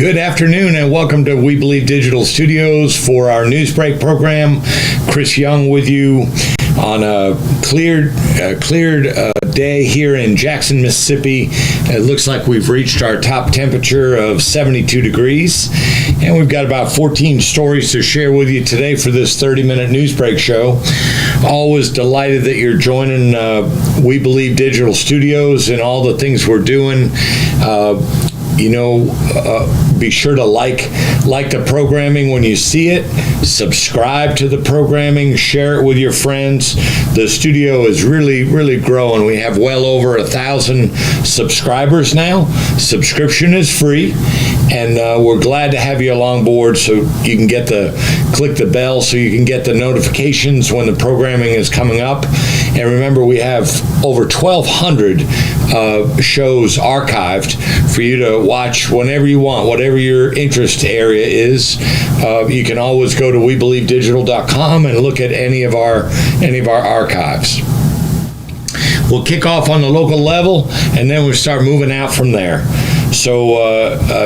Good afternoon and welcome to We Believe Digital Studios for our Newsbreak program. Chris Young with you on a cleared day here in Jackson, Mississippi. It looks like we've reached our top temperature of 72 degrees, and we've got about 14 stories to share with you today for this 30-minute Newsbreak show. Always delighted that you're joining We Believe Digital Studios and all the things we're doing. Be sure to like the programming when you see it, subscribe to the programming, share it with your friends. The studio is really growing. We have well over 1,000 subscribers now. Subscription is free, and we're glad to have you along board, so you can click the bell so you can get the notifications when the programming is coming up. And remember, we have over 1,200 shows archived for you to watch whenever you want, whatever your interest area is. You can always go to WeBelieveDigital.com and look at any of our archives. We'll kick off on the local level, and then we'll start moving out from there. So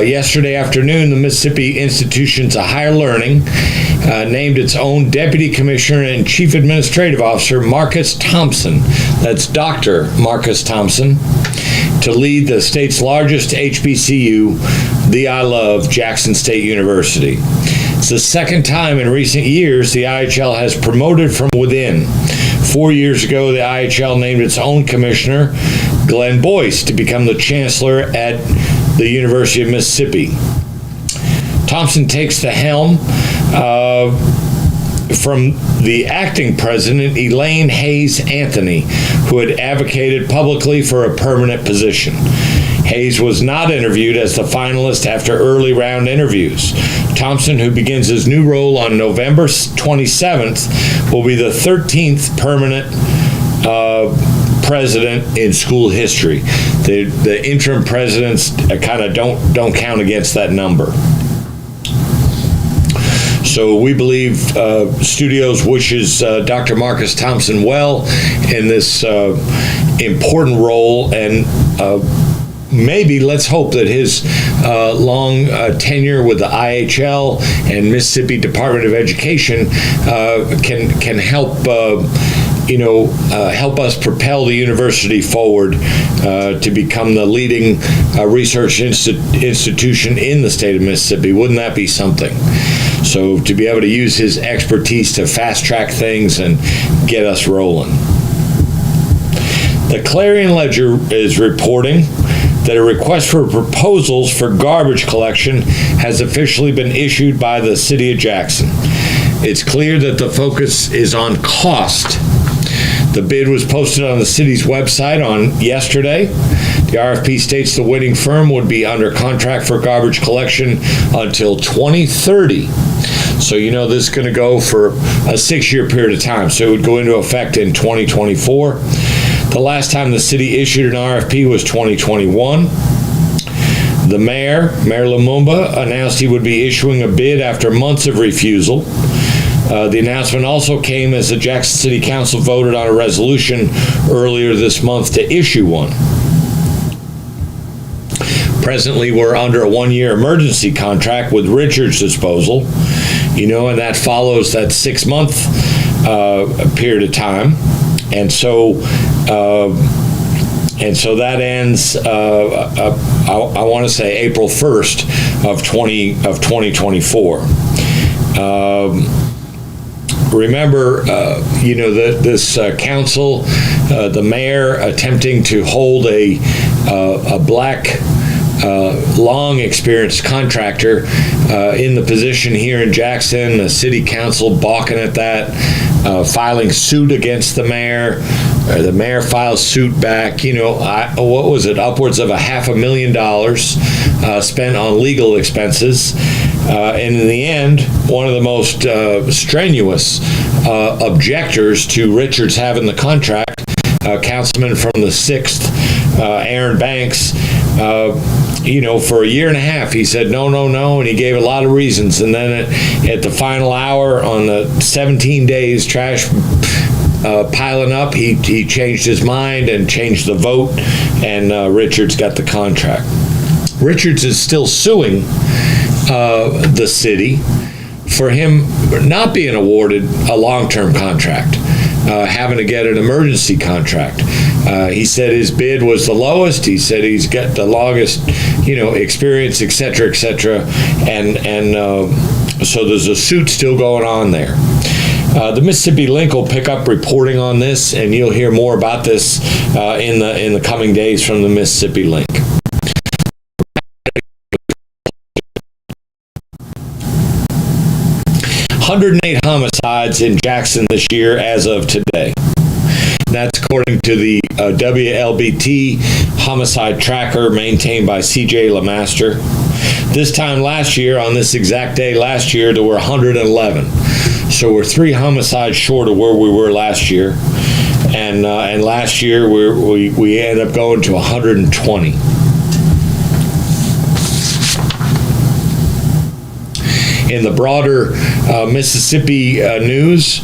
yesterday afternoon, the Mississippi Institutions of Higher Learning named its own Deputy Commissioner and Chief Administrative Officer, Marcus Thompson. That's Dr. Marcus Thompson, to lead the state's largest HBCU, the I Love Jackson State University. It's the second time in recent years the IHL has promoted from within. 4 years ago, the IHL named its own commissioner, Glenn Boyce, to become the chancellor at the University of Mississippi. Thompson takes the helm from the acting president, Elaine Hayes Anthony, who had advocated publicly for a permanent position. Hayes was not interviewed as the finalist after early round interviews. Thompson, who begins his new role on November 27th, will be the 13th permanent president in school history. The interim presidents kind of don't count against that number. So We Believe Studios wishes Dr. Marcus Thompson well in this important role, and maybe let's hope that his long tenure with the IHL and Mississippi Department of Education can help help us propel the university forward to become the leading research institution in the state of Mississippi. Wouldn't that be something? So to be able to use his expertise to fast track things and get us rolling. The Clarion Ledger is reporting that a request for proposals for garbage collection has officially been issued by the City of Jackson. It's clear that the focus is on cost. The bid was posted on the city's website on yesterday. The RFP states the winning firm would be under contract for garbage collection until 2030. So this is going to go for a 6-year period of time. So it would go into effect in 2024. The last time the city issued an RFP was 2021. The Mayor Lumumba, announced he would be issuing a bid after months of refusal. The announcement also came as the Jackson City Council voted on a resolution earlier this month to issue one. Presently, we're under a 1-year emergency contract with Richards Disposal, and that follows that 6-month period of time. And so that ends, I want to say April 1st of 2024. Remember, this council, the mayor attempting to hold a black, long experienced contractor in the position here in Jackson, the city council balking at that, filing suit against the mayor. The mayor files suit back. What was it? Upwards of $500,000 spent on legal expenses. And in the end, one of the most strenuous objectors to Richards having the contract, councilman from the 6th, Aaron Banks, for a year and a half, he said no, and he gave a lot of reasons. And then at the final hour, on the 17 days, trash piling up, he changed his mind and changed the vote, and Richards got the contract. Richards is still suing the city for him not being awarded a long-term contract, having to get an emergency contract. He said his bid was the lowest. He said he's got the longest, experience, et cetera, and so there's a suit still going on there. The Mississippi Link will pick up reporting on this, and you'll hear more about this in the coming days from the Mississippi Link. 108 homicides in Jackson this year as of today. That's according to the WLBT homicide tracker maintained by CJ LeMaster. This time last year, on this exact day last year, there were 111. So we're 3 homicides short of where we were last year. And last year, we ended up going to 120. In the broader Mississippi news,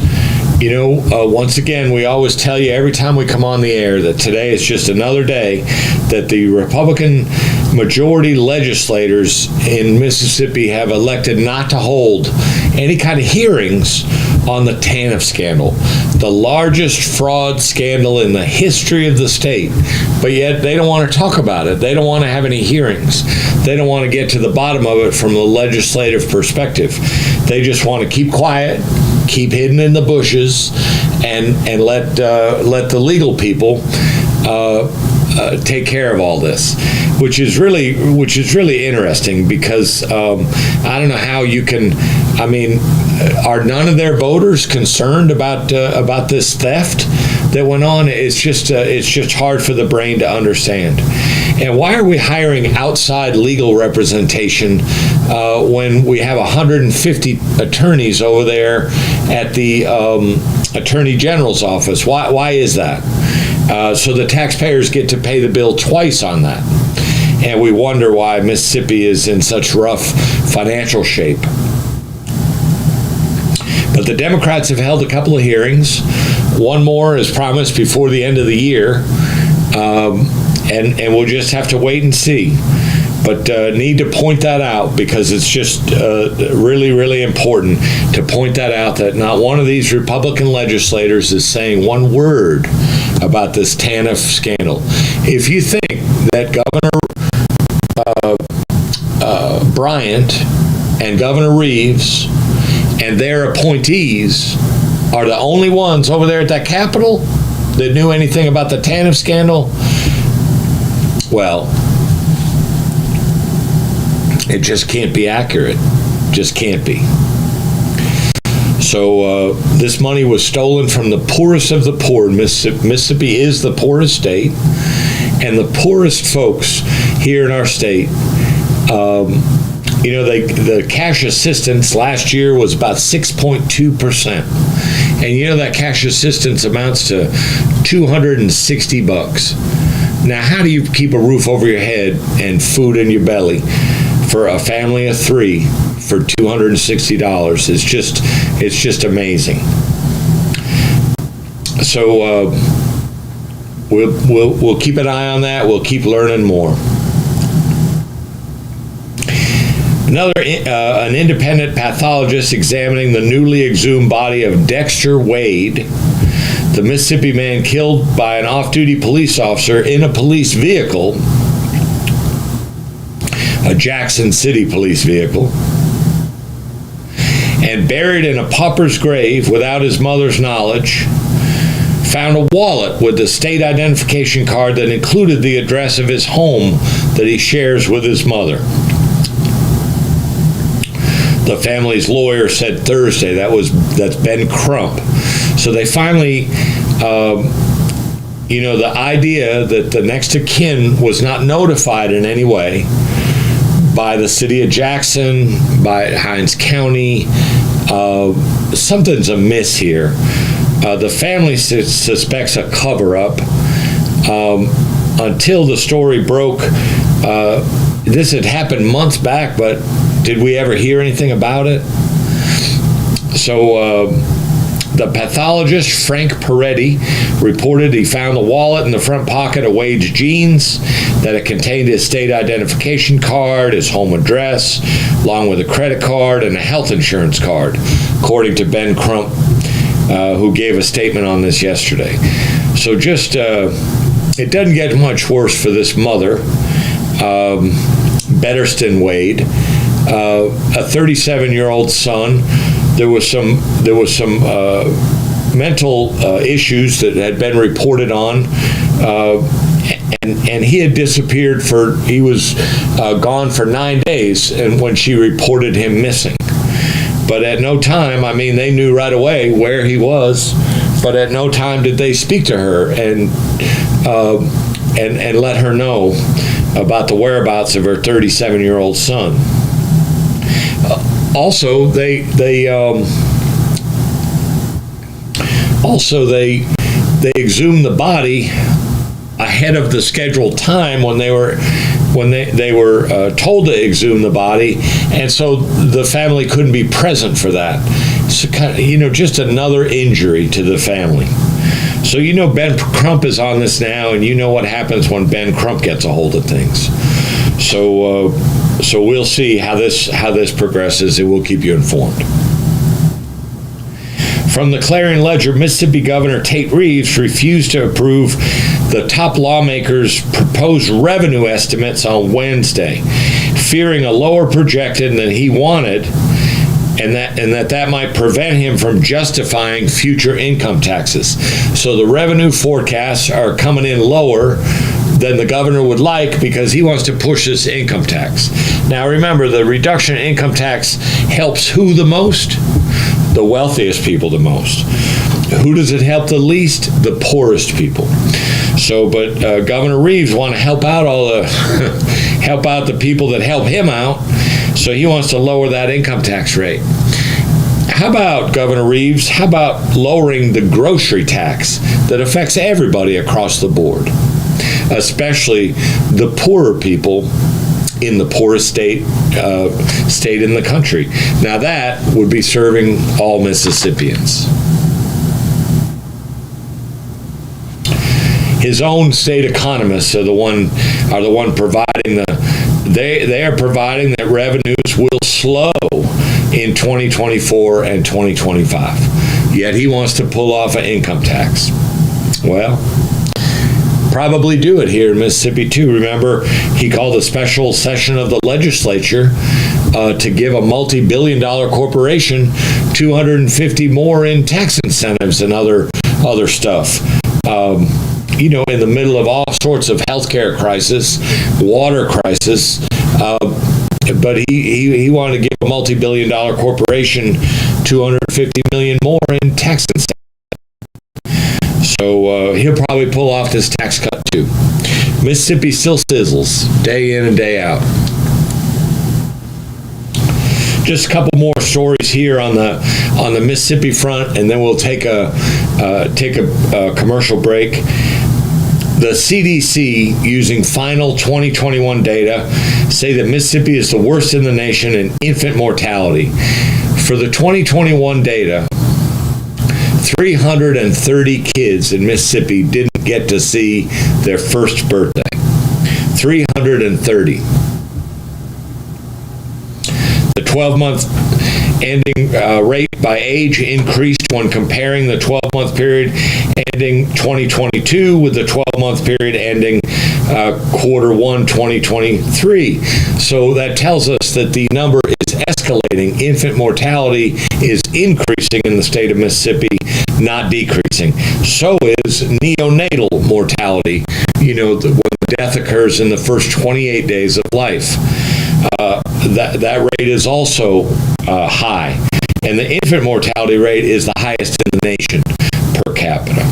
once again, we always tell you every time we come on the air that today is just another day that the Republican majority legislators in Mississippi have elected not to hold any kind of hearings on the TANF scandal, the largest fraud scandal in the history of the state. But yet they don't want to talk about it. They don't want to have any hearings. They don't want to get to the bottom of it from the legislative perspective. They just want to keep quiet, keep hidden in the bushes, and let the legal people take care of all this, which is really interesting because I don't know how you can. I mean, are none of their voters concerned about this theft that went on? It's just hard for the brain to understand. And why are we hiring outside legal representation when we have 150 attorneys over there at the Attorney General's office? Why is that? So the taxpayers get to pay the bill twice on that. And we wonder why Mississippi is in such rough financial shape. But the Democrats have held a couple of hearings. One more is promised before the end of the year. And we'll just have to wait and see. But need to point that out because it's just really, really important to point that out that not one of these Republican legislators is saying one word about this TANF scandal. If you think that Governor Bryant and Governor Reeves and their appointees are the only ones over there at that Capitol that knew anything about the TANF scandal, well, it just can't be accurate. Just can't be. So this money was stolen from the poorest of the poor. Mississippi is the poorest state, and the poorest folks here in our state, the cash assistance last year was about 6.2%. And that cash assistance amounts to $260. Now, how do you keep a roof over your head and food in your belly for a family of 3 for $260? It's just amazing. So we'll keep an eye on that. We'll keep learning more. An independent pathologist examining the newly exhumed body of Dexter Wade, the Mississippi man killed by an off-duty police officer in a police vehicle, a Jackson City police vehicle, and buried in a pauper's grave without his mother's knowledge, found a wallet with the state identification card that included the address of his home that he shares with his mother. The family's lawyer said Thursday. That's Ben Crump. So they finally, the idea that the next of kin was not notified in any way by the city of Jackson, by Hinds County, something's amiss here. The family suspects a cover-up. Until the story broke, this had happened months back, but did we ever hear anything about it? So The pathologist, Frank Peretti, reported he found the wallet in the front pocket of Wade's jeans, that it contained his state identification card, his home address, along with a credit card and a health insurance card, according to Ben Crump, who gave a statement on this yesterday. So just, it doesn't get much worse for this mother, Betterston Wade, a 37-year-old son. There was some mental issues that had been reported on, and he had disappeared he was gone for 9 days, and when she reported him missing. But at no time, I mean, they knew right away where he was, but at no time did they speak to her and let her know about the whereabouts of her 37-year-old son. Also, they exhumed the body ahead of the scheduled time when they were told to exhume the body, and so the family couldn't be present for that. So kind of, just another injury to the family. So Ben Crump is on this now, and you know what happens when Ben Crump gets a hold of things. So we'll see how this progresses, and we'll keep you informed. From the Clarion Ledger, Mississippi Governor Tate Reeves refused to approve the top lawmakers' proposed revenue estimates on Wednesday, fearing a lower projected than he wanted, and that might prevent him from justifying future income taxes. So the revenue forecasts are coming in lower than the governor would like because he wants to push this income tax. Now remember, the reduction in income tax helps who the most? The wealthiest people the most. Who does it help the least? The poorest people. So, but Governor Reeves want to help out help out the people that help him out. So he wants to lower that income tax rate. How about, Governor Reeves, how about lowering the grocery tax that affects everybody across the board, especially the poorer people in the poorest state in the country? Now that would be serving all Mississippians. His own state economists are the one providing they are providing that revenues will slow in 2024 and 2025. Yet he wants to pull off an income tax. Well, probably do it here in Mississippi too. Remember, he called a special session of the legislature to give a multi-billion-dollar corporation $250 more in tax incentives and other stuff. In the middle of all sorts of healthcare crisis, water crisis, but he wanted to give a multi-billion-dollar corporation $250 million more in tax incentives. So he'll probably pull off this tax cut too. Mississippi still sizzles day in and day out. Just a couple more stories here on the Mississippi front, and then we'll take a commercial break. The CDC, using final 2021 data, say that Mississippi is the worst in the nation in infant mortality. For the 2021 data, 330 kids in Mississippi didn't get to see their first birthday. 330. The 12-month ending rate by age increased when comparing the 12-month period ending 2022 with the 12-month period ending quarter 1 2023. So that tells us that the number is escalating. Infant mortality is increasing in the state of Mississippi, not decreasing. So is neonatal mortality, when the death occurs in the first 28 days of life. That rate is also high. And the infant mortality rate is the highest in the nation per capita.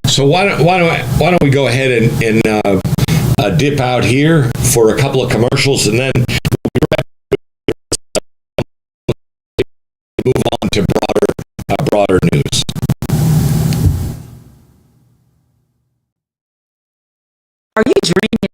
So why don't we go ahead and dip out here for a couple of commercials, and then move on to broader news. Are you dreaming of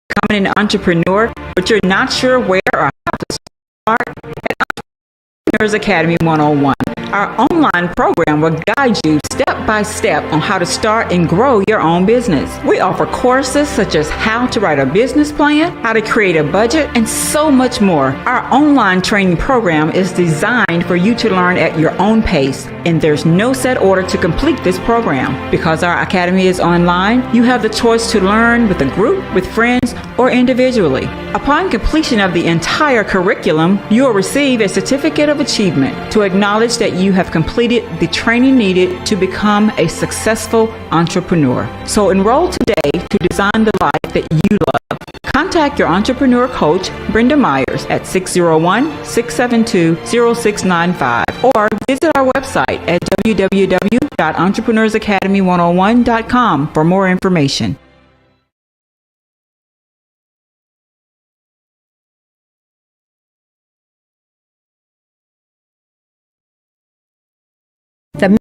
becoming an entrepreneur, but you're not sure where or how to start? Entrepreneurs Academy 101. Our online program will guide you step by step on how to start and grow your own business. We offer courses such as how to write a business plan, how to create a budget, and so much more. Our online training program is designed for you to learn at your own pace, and there's no set order to complete this program. Because our academy is online, you have the choice to learn with a group, with friends, or individually. Upon completion of the entire curriculum, you will receive a certificate of achievement to acknowledge that you have completed the training needed to become a successful entrepreneur. So enroll today to design the life that you love. Contact your entrepreneur coach, Brenda Myers, at 601-672-0695 or visit our website at www.entrepreneursacademy101.com for more information. The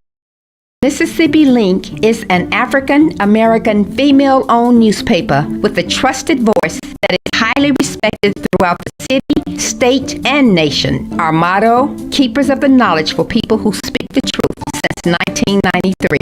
Mississippi Link is an African-American female-owned newspaper with a trusted voice that is highly respected throughout the city, state, and nation. Our motto, keepers of the knowledge for people who speak the truth, since 1993.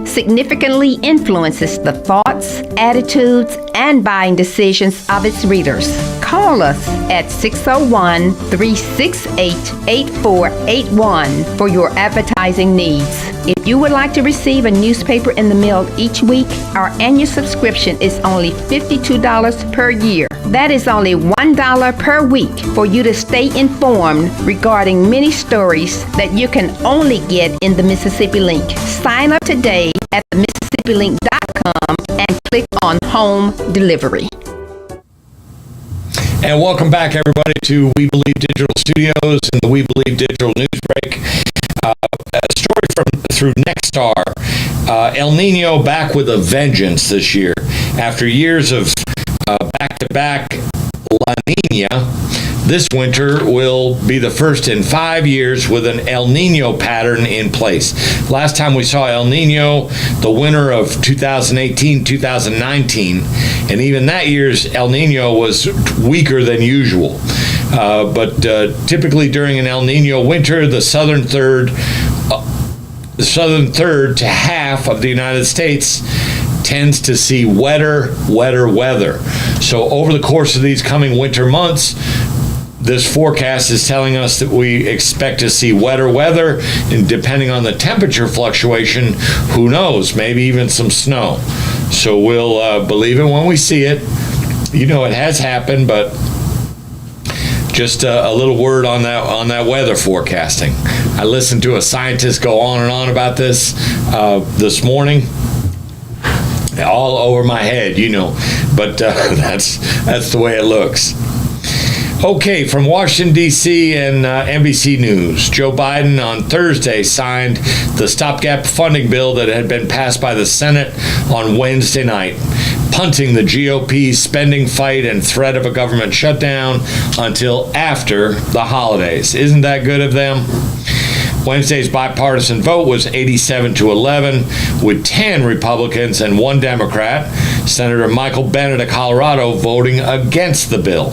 Significantly influences the thoughts, attitudes, and buying decisions of its readers. Call us at 601-368-8481 for your advertising needs. If you would like to receive a newspaper in the mail each week, our annual subscription is only $52 per year. That is only $1 per week for you to stay informed regarding many stories that you can only get in the Mississippi Link. Sign up today at themississippi.com and click on Home Delivery. And welcome back, everybody, to We Believe Digital Studios and the We Believe Digital News Break. A story through Nexstar. El Nino back with a vengeance this year. After years of back-to-back La Nina, this winter will be the first in 5 years with an El Nino pattern in place. Last time we saw El Nino, the winter of 2018-2019, and even that year's El Nino was weaker than usual. But typically during an El Nino winter, the southern third to half of the United States tends to see wetter weather. So over the course of these coming winter months, this forecast is telling us that we expect to see wetter weather, and depending on the temperature fluctuation, who knows, maybe even some snow. So we'll believe it when we see it. You know, it has happened, but just a little word on that weather forecasting. I listened to a scientist go on and on about this morning. All over my head, you know, but that's the way it looks. Okay, from Washington, D.C. and NBC News, Joe Biden on Thursday signed the stopgap funding bill that had been passed by the Senate on Wednesday night, punting the GOP's spending fight and threat of a government shutdown until after the holidays. Isn't that good of them? Wednesday's bipartisan vote was 87-11, with 10 Republicans and 1 Democrat, Senator Michael Bennet of Colorado, voting against the bill.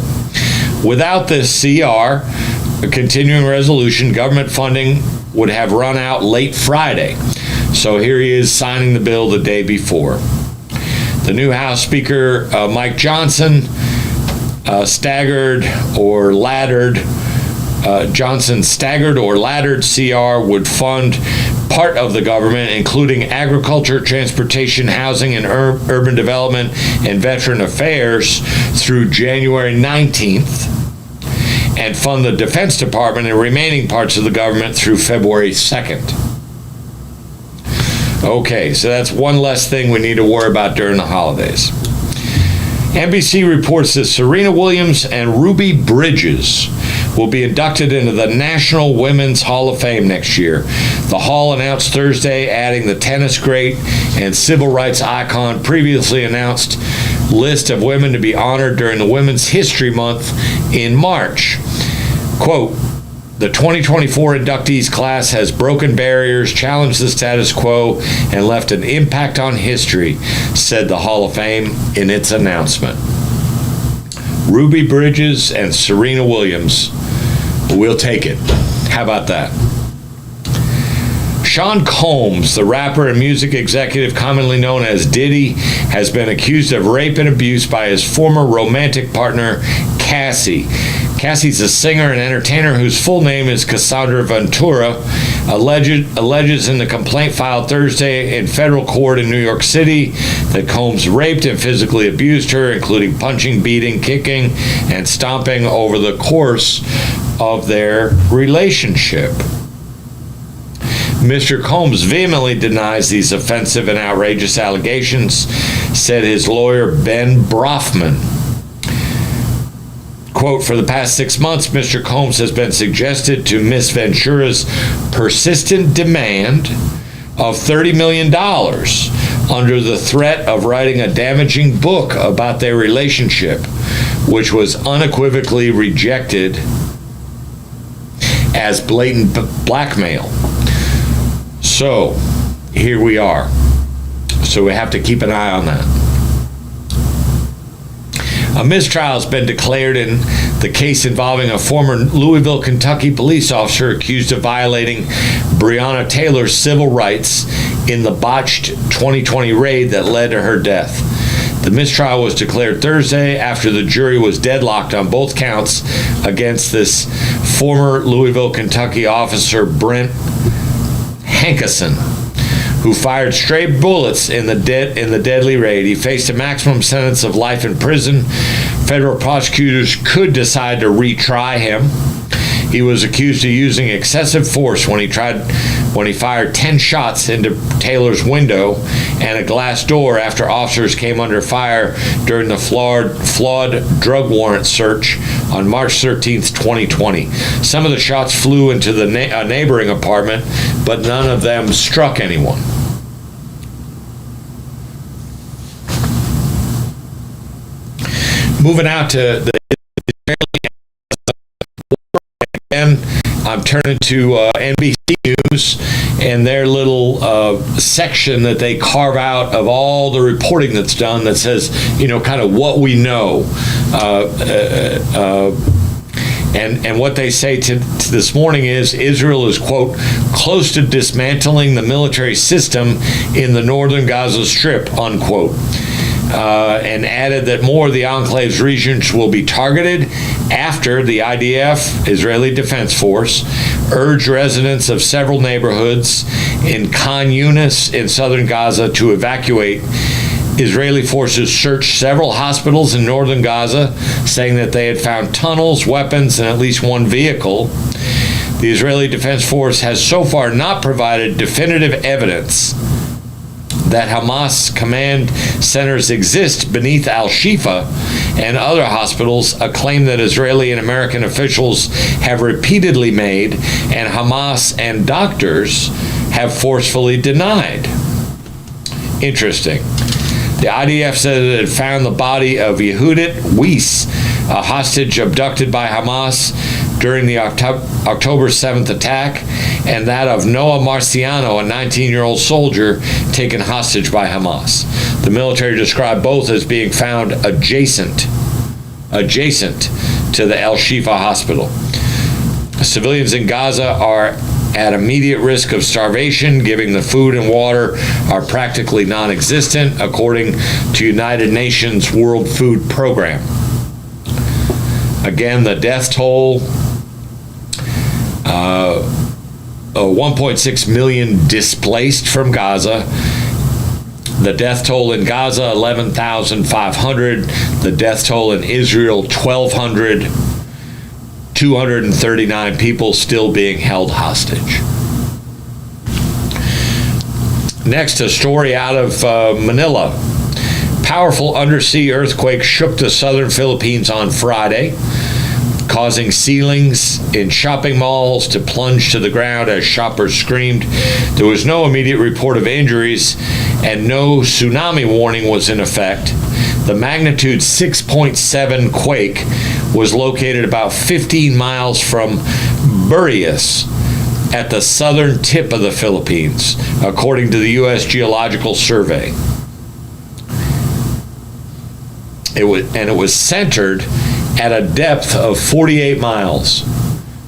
Without this CR, a continuing resolution, government funding would have run out late Friday. So here he is signing the bill the day before. The new House Speaker, Mike Johnson, staggered or laddered CR would fund part of the government, including agriculture, transportation, housing, and urban development and veteran affairs through January 19th, and fund the Defense Department and remaining parts of the government through February 2nd. Okay, so that's one less thing we need to worry about during the holidays. NBC reports that Serena Williams and Ruby Bridges will be inducted into the National Women's Hall of Fame next year. The Hall announced Thursday, adding the tennis great and civil rights icon previously announced list of women to be honored during the Women's History Month in March. Quote, "The 2024 inductees class has broken barriers, challenged the status quo, and left an impact on history," said the Hall of Fame in its announcement. Ruby Bridges and Serena Williams, but we'll take it. How about that? Sean Combs, the rapper and music executive commonly known as Diddy, has been accused of rape and abuse by his former romantic partner, Cassie. Cassie's a singer and entertainer whose full name is Cassandra Ventura, alleges in the complaint filed Thursday in federal court in New York City that Combs raped and physically abused her, including punching, beating, kicking, and stomping over the course of their relationship. Mr. Combs vehemently denies these offensive and outrageous allegations, said his lawyer, Ben Brofman. Quote, for the past 6 months, Mr. Combs has been suggested to Miss Ventura's persistent demand of $30 million under the threat of writing a damaging book about their relationship, which was unequivocally rejected as blatant blackmail. So, here we are. So we have to keep an eye on that. A mistrial has been declared in the case involving a former Louisville, Kentucky police officer accused of violating Breonna Taylor's civil rights in the botched 2020 raid that led to her death. The mistrial was declared Thursday after the jury was deadlocked on both counts against this former Louisville, Kentucky officer, Brent Hankison, who fired stray bullets in the deadly raid. He faced a maximum sentence of life in prison. Federal prosecutors could decide to retry him. He was accused of using excessive force when he fired 10 shots into Taylor's window and a glass door after officers came under fire during the flawed drug warrant search on March 13th, 2020. Some of the shots flew into a neighboring apartment, but none of them struck anyone. Moving out to the Israeli, and I'm turning to NBC News and their little section that they carve out of all the reporting that's done that says, kind of what we know. And what they say to this morning is Israel is, quote, close to dismantling the military system in the northern Gaza Strip, unquote. And added that more of the enclave's regions will be targeted after the IDF, Israeli Defense Force, urged residents of several neighborhoods in Khan Yunis in southern Gaza to evacuate. Israeli forces searched several hospitals in northern Gaza, saying that they had found tunnels, weapons, and at least one vehicle. The Israeli Defense Force has so far not provided definitive evidence that Hamas command centers exist beneath Al-Shifa and other hospitals, a claim that Israeli and American officials have repeatedly made and Hamas and doctors have forcefully denied. Interesting. The IDF said it had found the body of Yehudit Weiss, a hostage abducted by Hamas during the October 7th attack, and that of Noah Marciano, a 19-year-old soldier taken hostage by Hamas. The military described both as being found adjacent to the Al-Shifa hospital. Civilians in Gaza are at immediate risk of starvation, given the food and water are practically non-existent, according to United Nations World Food Program. Again, the death toll, 1.6 million displaced from Gaza. The death toll in Gaza, 11,500. The death toll in Israel, 1,200. 239 people still being held hostage. Next, a story out of Manila. Powerful undersea earthquake shook the southern Philippines on Friday, causing ceilings in shopping malls to plunge to the ground as shoppers screamed. There was no immediate report of injuries, and no tsunami warning was in effect. The magnitude 6.7 quake was located about 15 miles from Burias at the southern tip of the Philippines, according to the U.S. Geological Survey. It was centered at a depth of 48 miles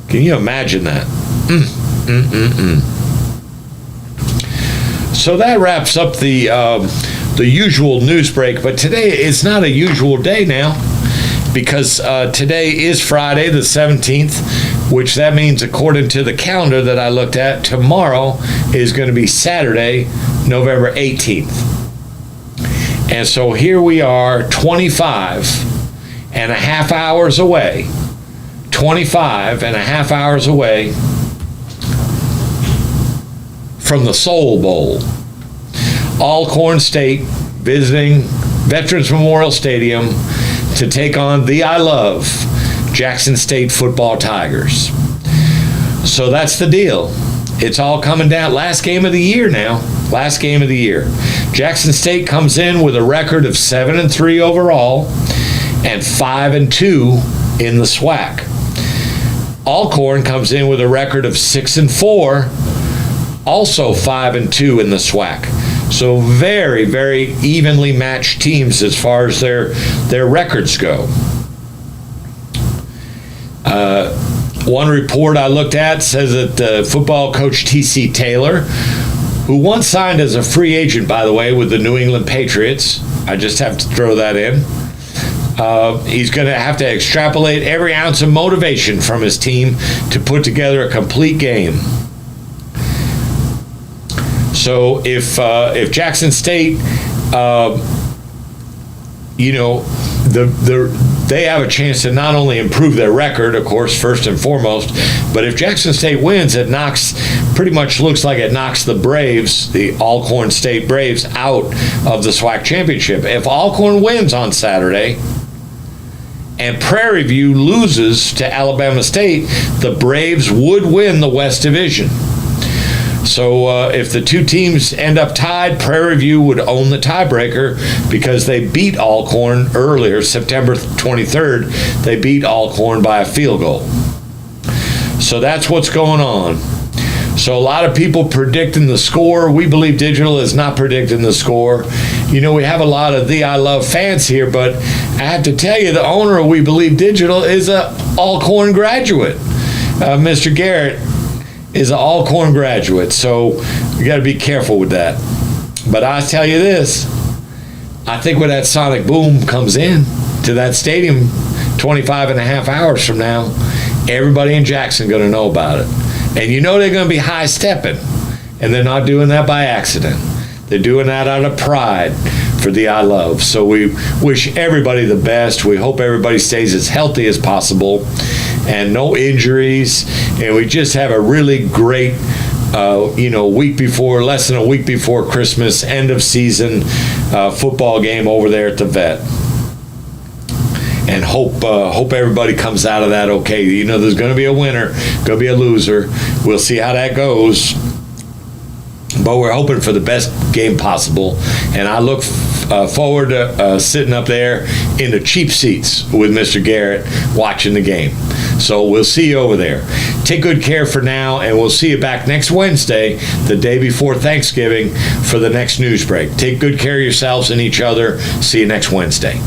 Can you imagine that? So that wraps up the usual news break, but today it's not a usual day now, because today is Friday the 17th, which that means, according to the calendar that I looked at, tomorrow is going to be Saturday, November 18th. And so here we are, 25 and a half hours away, 25 and a half hours away from the Soul Bowl. Alcorn State visiting Veterans Memorial Stadium to take on the I Love Jackson State Football Tigers. So that's the deal. It's all coming down. Last game of the year now. Last game of the year. Jackson State comes in with a record of 7-3 overall and 5-2 in the SWAC. Alcorn comes in with a record of 6-4, also 5-2 in the SWAC. So very, very evenly matched teams as far as their records go. One report I looked at says that football coach T.C. Taylor, who once signed as a free agent, by the way, with the New England Patriots, I just have to throw that in, he's going to have to extrapolate every ounce of motivation from his team to put together a complete game. So if Jackson State, they have a chance to not only improve their record, of course, first and foremost, but if Jackson State wins, it pretty much looks like it knocks the Braves, the Alcorn State Braves, out of the SWAC championship. If Alcorn wins on Saturday and Prairie View loses to Alabama State, the Braves would win the West Division. So if the two teams end up tied, Prairie View would own the tiebreaker because they beat Alcorn earlier, September 23rd. They beat Alcorn by a field goal. So that's what's going on. So a lot of people predicting the score. We Believe Digital is not predicting the score. We have a lot of the I Love fans here, but I have to tell you, the owner of We Believe Digital is a Alcorn graduate. Mr. Garrett is an Alcorn graduate, so you got to be careful with that. But I tell you this, I think when that sonic boom comes in to that stadium 25 and a half hours from now, everybody in Jackson going to know about it. And they're going to be high-stepping, and they're not doing that by accident. They're doing that out of pride for the I Love. So we wish everybody the best. We hope everybody stays as healthy as possible and no injuries. And we just have a really great, less than a week before Christmas, end of season football game over there at the Vet. And hope everybody comes out of that okay. There's going to be a winner, going to be a loser. We'll see how that goes. But we're hoping for the best game possible. And I look forward to sitting up there in the cheap seats with Mr. Garrett watching the game. So we'll see you over there. Take good care for now, and we'll see you back next Wednesday, the day before Thanksgiving, for the next news break. Take good care of yourselves and each other. See you next Wednesday.